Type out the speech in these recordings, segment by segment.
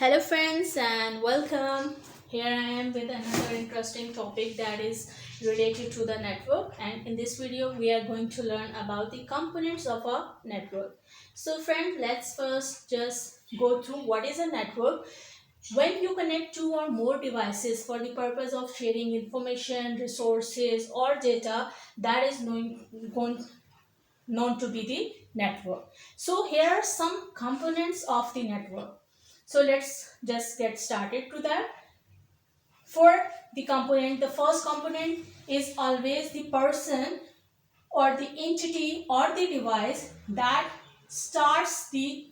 Hello, friends, and welcome. Here I am with another interesting topic that is related to the network. And in this video, we are going to learn about the components of a network. So, friend, let's first just go through what is a network. When you connect two or more devices for the purpose of sharing information, resources, or data, that is known to be the network. So here are some components of the network. So let's just get started to that. For the component, the first component is always the person or the entity or the device that starts the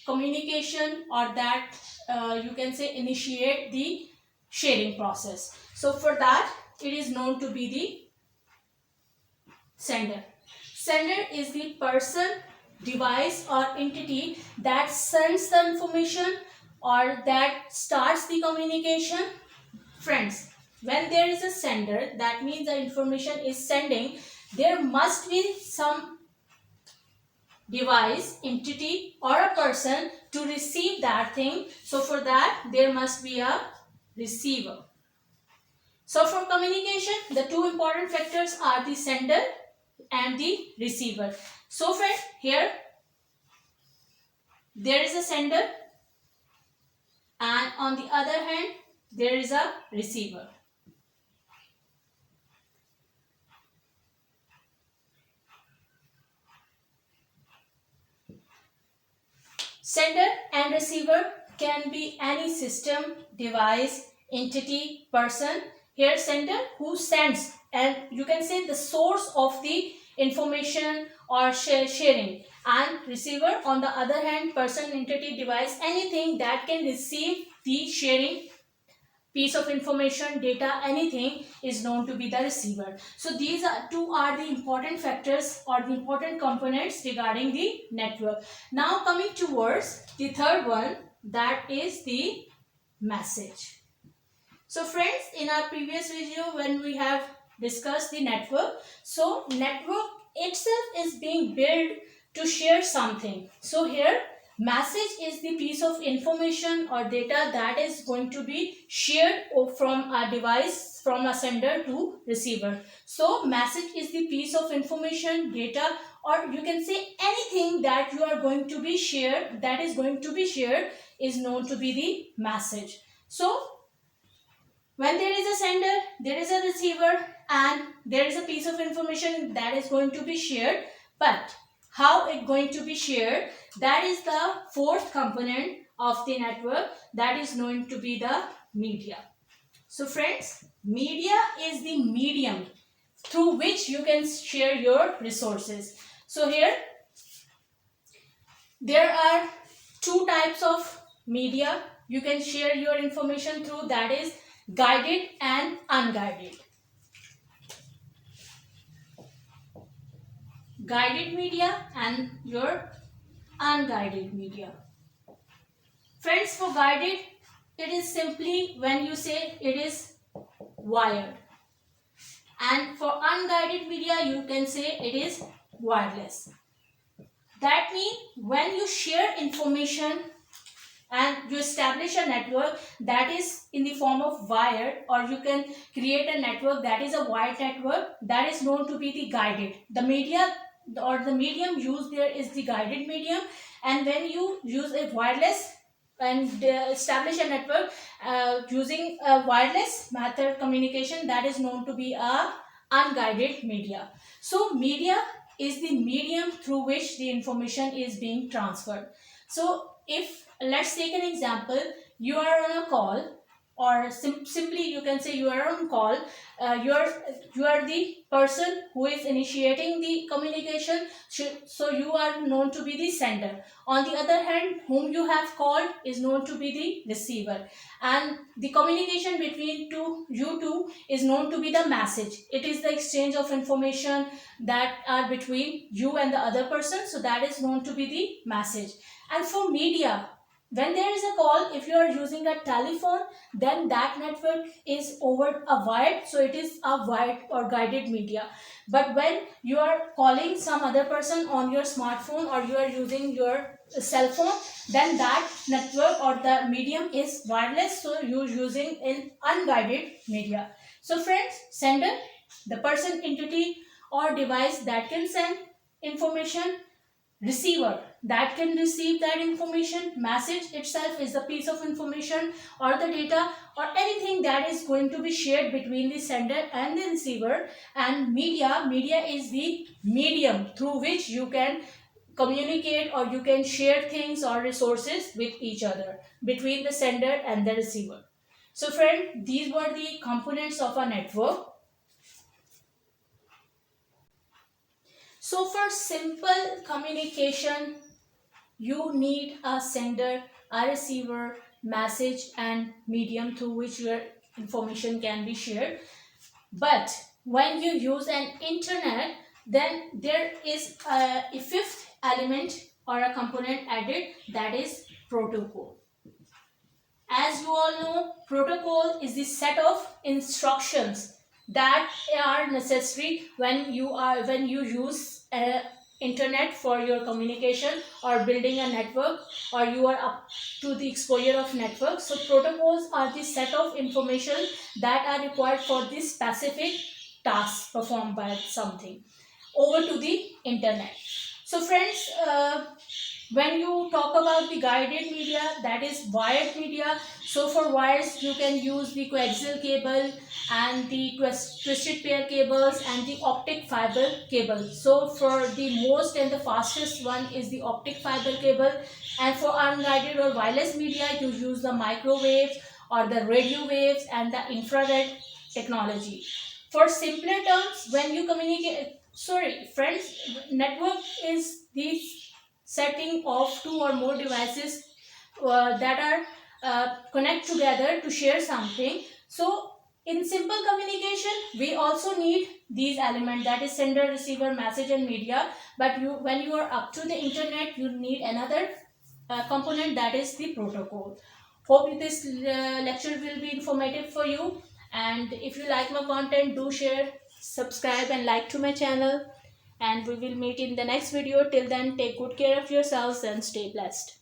communication, or that you can say initiate the sharing process. So for that, it is known to be the sender. Sender is the person, device, or entity that sends the information or that starts the communication. Friends, when there is a sender, that means the information is sending, there must be some device, entity, or a person to receive that thing. So for that, there must be a receiver. So for communication, the two important factors are the sender and the receiver. So friend, here there is a sender, and on the other hand there is a receiver. Sender and receiver can be any system, device, entity, person. Here sender, who sends, and you can say the source of the information or sharing, and receiver on the other hand, person, entity, device, anything that can receive the sharing piece of information, data, anything is known to be the receiver. So these are two are the important factors or the important components regarding the network. Now coming towards the third one, that is the message. So friends, in our previous video when we have discussed the network, so network itself is being built to share something. So here message is the piece of information or data that is going to be shared from a device, from a sender to receiver. So message is the piece of information, data, or you can say anything that you are going to be shared, that is going to be shared, is known to be the message. So when there is a sender, there is a receiver, and there is a piece of information that is going to be shared. But how it going to be shared, that is the fourth component of the network, that is known to be the media. So friends, media is the medium through which you can share your resources. So here there are two types of media you can share your information through, that is guided and unguided. Guided media and your unguided media. Friends, for guided, it is simply when you say it is wired. And for unguided media, you can say it is wireless. That means when you share information and you establish a network that is in the form of wire, or you can create a network that is a wired network, that is known to be the guided. The media or the medium used there is the guided medium, and when you use a wireless and establish a network using a wireless method communication, that is known to be a unguided media. So media is the medium through which the information is being transferred. So if let's take an example, you are on a call, or simply you can say you are on call, you are the person who is initiating the communication, so you are known to be the sender. On the other hand, whom you have called is known to be the receiver, and the communication between you two is known to be the message. It is the exchange of information that are between you and the other person, so that is known to be the message. And for media, when there is a call, if you are using a telephone, then that network is over a wired, so it is a wired or guided media. But when you are calling some other person on your smartphone, or you are using your cell phone, then that network or the medium is wireless, so you're using in unguided media. So friends, sender, the person, entity or device that can send information. Receiver, that can receive that information. Message itself is the piece of information or the data or anything that is going to be shared between the sender and the receiver. And media is the medium through which you can communicate or you can share things or resources with each other between the sender and the receiver. So friend, these were the components of a network. So for simple communication, you need a sender, a receiver, message and medium through which your information can be shared. But when you use an internet, then there is a fifth element or a component added, that is protocol. As you all know, protocol is the set of instructions that are necessary when you use internet for your communication or building a network, or you are up to the exposure of network. So protocols are the set of information that are required for this specific task performed by something over to the internet. So friends, when you talk about the guided media, that is wired media. So for wires, you can use the coaxial cable and the twisted pair cables and the optic fiber cable. So for the most and the fastest one is the optic fiber cable, and for unguided or wireless media, you use the microwaves or the radio waves and the infrared technology. For simpler terms, when you communicate, sorry friends, network is the setting of two or more devices that are connect together to share something. So in simple communication, we also need these elements, that is sender, receiver, message and media. But when you are up to the internet, you need another component, that is the protocol. Hope this lecture will be informative for you, and if you like my content, do share, subscribe and like to my channel, and we will meet in the next video. Till then, take good care of yourselves and stay blessed.